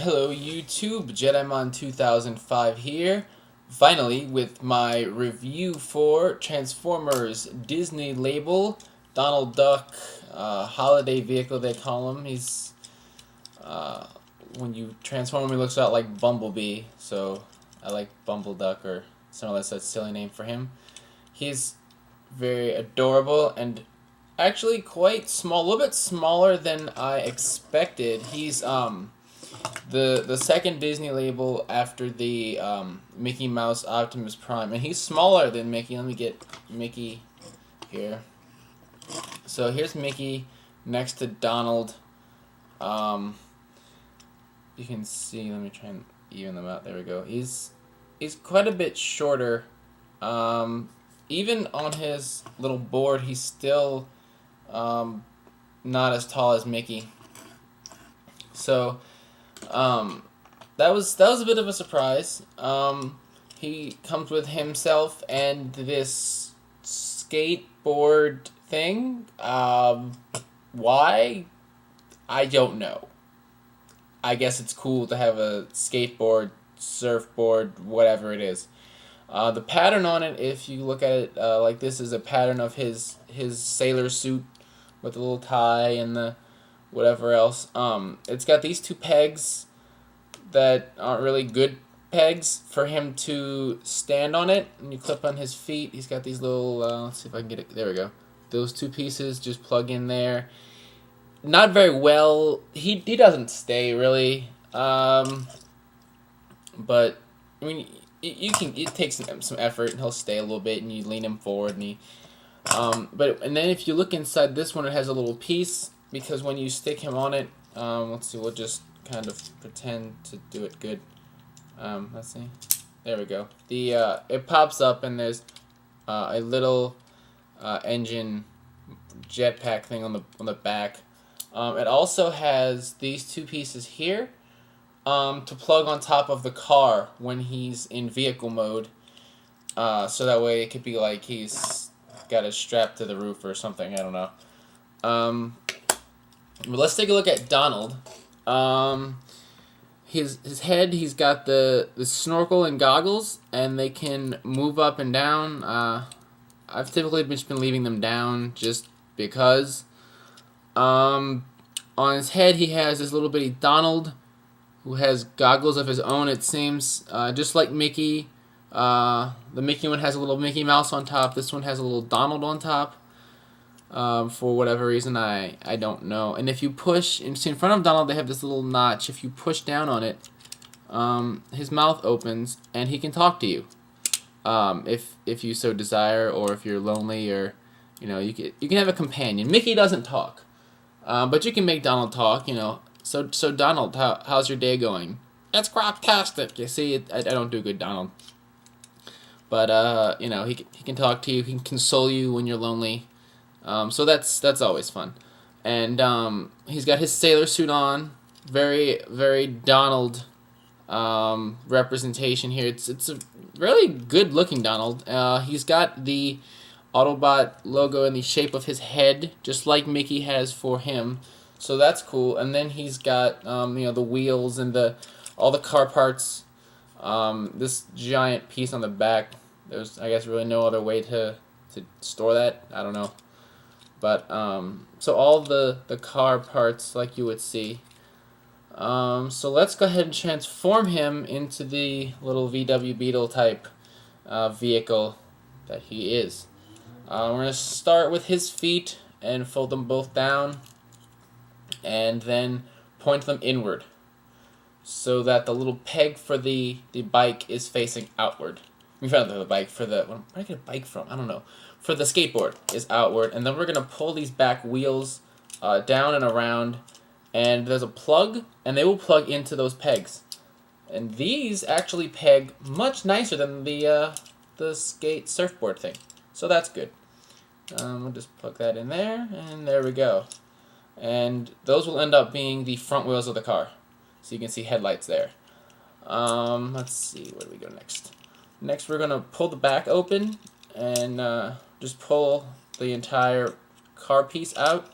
Hello YouTube, JediMon 2005 here, finally with my review for Transformers Disney label, Donald Duck, holiday vehicle they call him. He's, when you transform him he looks out like Bumblebee, so I like Bumble Duck, or something that's a silly name for him. He's very adorable and actually quite small, a little bit smaller than I expected. He's, the second Disney label after the Mickey Mouse Optimus Prime, and he's smaller than Mickey. Let me get Mickey here. So here's Mickey next to Donald. You can see. Let me try and even them out. There we go. He's quite a bit shorter. Even on his little board, he's still not as tall as Mickey. So. That was a bit of a surprise. He comes with himself and this skateboard thing. Why? I don't know. I guess it's cool to have a skateboard, surfboard, whatever it is. The pattern on it, if you look at it like this, is a pattern of his sailor suit with the little tie and the whatever else. It's got these two pegs that aren't really good pegs for him to stand on it. And you clip on his feet. He's got these little, let's see if I can get it. There we go. Those two pieces just plug in there. Not very well. He doesn't stay really. But I mean, it takes some effort, and he'll stay a little bit, and you lean him forward, and and then if you look inside this one, it has a little piece. Because when you stick him on it, let's see, we'll just kind of pretend to do it good. Let's see. There we go. It pops up and there's a little engine jetpack thing on the back. It also has these two pieces here to plug on top of the car when he's in vehicle mode. So that way it could be like he's got it strapped to the roof or something. I don't know. But let's take a look at Donald. His head, he's got the snorkel and goggles, and they can move up and down. I've typically just been leaving them down just because. On his head, he has this little bitty Donald, who has goggles of his own, it seems. Just like Mickey. The Mickey one has a little Mickey Mouse on top. This one has a little Donald on top. For whatever reason, I don't know. And if you push, in front of Donald, they have this little notch. If you push down on it, his mouth opens, and he can talk to you. If you so desire, or if you're lonely, or you can have a companion. Mickey doesn't talk, but you can make Donald talk. So Donald, how's your day going? It's craptastic. You see, I don't do good, Donald. But he can talk to you. He can console you when you're lonely. So that's always fun. And he's got his sailor suit on. Very, very Donald representation here. It's a really good looking Donald. He's got the Autobot logo in the shape of his head, just like Mickey has for him. So that's cool. And then he's got the wheels and all the car parts. This giant piece on the back. There's, I guess, really no other way to store that. I don't know. But, so all the car parts like you would see. So let's go ahead and transform him into the little VW Beetle type vehicle that he is. We're going to start with his feet and fold them both down. And then point them inward. So that the little peg for the bike is facing outward. We found the bike for where did I get a bike from? I don't know. For the skateboard is outward, and then we're gonna pull these back wheels down and around, and there's a plug, and they will plug into those pegs. And these actually peg much nicer than the skate surfboard thing, so that's good. We'll just plug that in there, and there we go. And those will end up being the front wheels of the car, so you can see headlights there. Let's see, where do we go next? Next, we're gonna pull the back open and just pull the entire car piece out.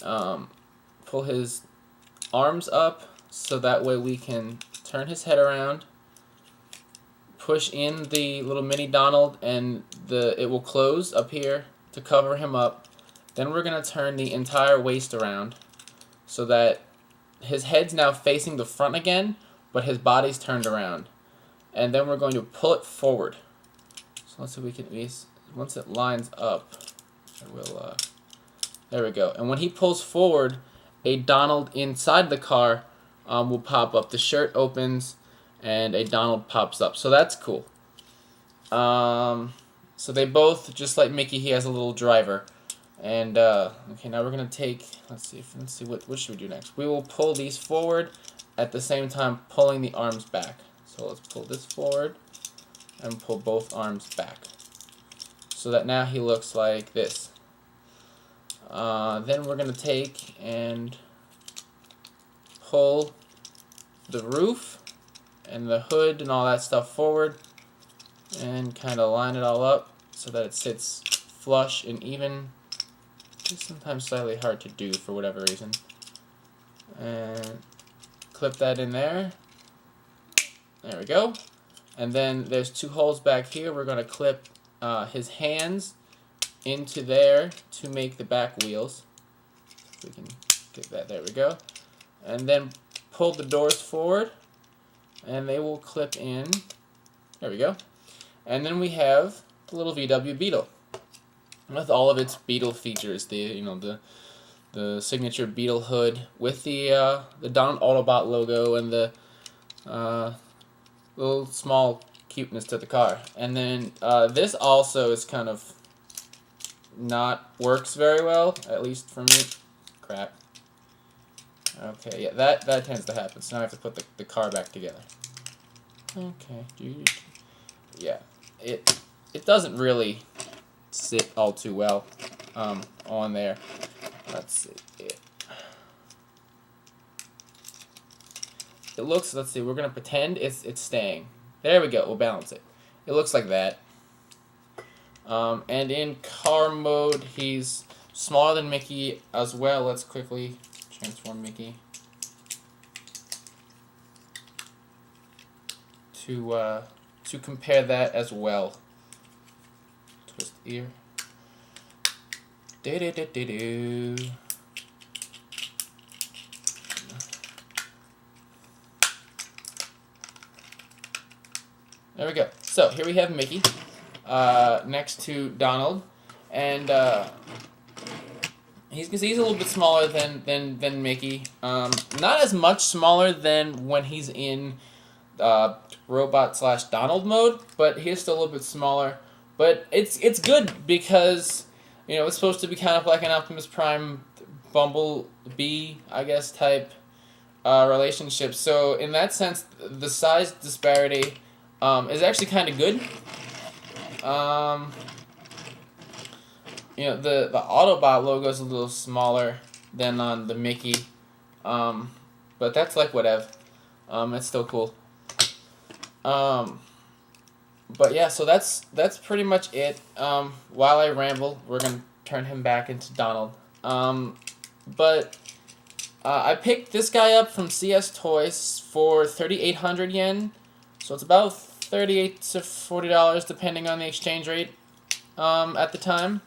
Pull his arms up so that way we can turn his head around, push in the little mini Donald, and it will close up here to cover him up. Then we're going to turn the entire waist around so that his head's now facing the front again, but his body's turned around. And then we're going to pull it forward. So let's see if we can, once it lines up, I will, there we go. And when he pulls forward, a Donald inside the car will pop up. The shirt opens and a Donald pops up. So that's cool. So they both, just like Mickey, he has a little driver. And okay, now we're gonna take. Let's see what should we do next. We will pull these forward at the same time pulling the arms back. So let's pull this forward and pull both arms back, so that now he looks like this. Then we're gonna take and pull the roof and the hood and all that stuff forward, and kind of line it all up so that it sits flush and even. It's sometimes slightly hard to do for whatever reason. And clip that in there. There we go. And then there's 2 holes back here. We're going to clip his hands into there to make the back wheels. If we can get that. There we go. And then pull the doors forward, and they will clip in. There we go. And then we have the little VW Beetle with all of its Beetle features. The signature Beetle hood with the Donald Autobot logo and the little small cuteness to the car. And then this also is kind of works very well, at least for me. Crap. Okay, yeah, that tends to happen. So now I have to put the car back together. Okay. Yeah, it doesn't really sit all too well on there. Let's see. It looks. Let's see. We're gonna pretend it's staying. There we go. We'll balance it. It looks like that. And in car mode, he's smaller than Mickey as well. Let's quickly transform Mickey to compare that as well. Twist the ear. Do-do-do-do-do. There we go. So here we have Mickey next to Donald, and he's a little bit smaller than Mickey. Not as much smaller than when he's in robot/Donald mode, but he's still a little bit smaller. But it's good because it's supposed to be kind of like an Optimus Prime Bumblebee, I guess, type relationship. So in that sense, the size disparity is actually kind of good. The Autobot logo is a little smaller than on the Mickey, but that's like whatever. It's still cool. But yeah, so that's pretty much it. While I ramble, we're gonna turn him back into Donald. But I picked this guy up from CS Toys for 3,800 yen, so it's about $38 to $40 depending on the exchange rate at the time.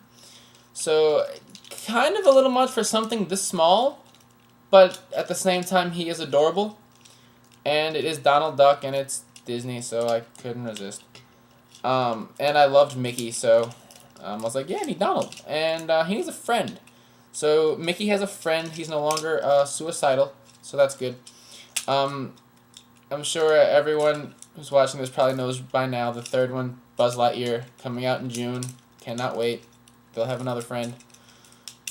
So kind of a little much for something this small, but at the same time he is adorable, and it is Donald Duck and it's Disney, so I couldn't resist. And I loved Mickey, so I was like, yeah, I need Donald. And he needs a friend. So Mickey has a friend. He's no longer suicidal, so that's good. I'm sure everyone who's watching this probably knows by now the third one, Buzz Lightyear, coming out in June. Cannot wait. They'll have another friend.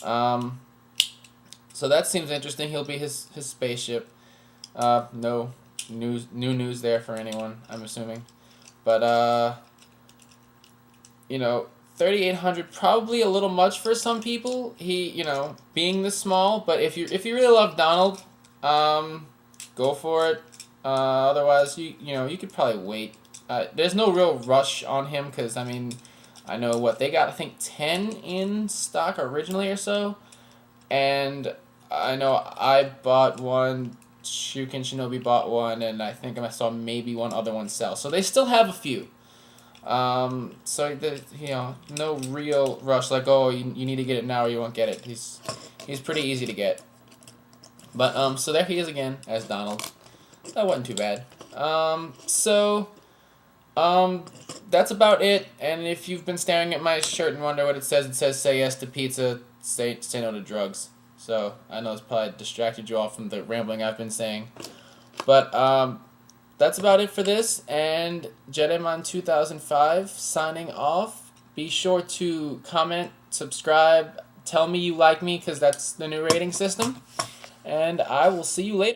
So that seems interesting. He'll be his spaceship. No new news there for anyone, I'm assuming. But 3,800 probably a little much for some people. He, being this small. But if you really love Donald, go for it. Otherwise, you could probably wait. There's no real rush on him because I know what they got. I think 10 in stock originally or so, and I know I bought one, Shuken Shinobi bought one, and I think I saw maybe one other one sell. So they still have a few. So no real rush. Like, oh, you need to get it now or you won't get it. He's pretty easy to get. But so there he is again as Donald. That wasn't too bad. That's about it. And if you've been staring at my shirt and wonder what it says say yes to pizza, say no to drugs. So I know it's probably distracted you all from the rambling I've been saying. But that's about it for this. And Jedemon 2005 signing off. Be sure to comment, subscribe, tell me you like me because that's the new rating system. And I will see you later.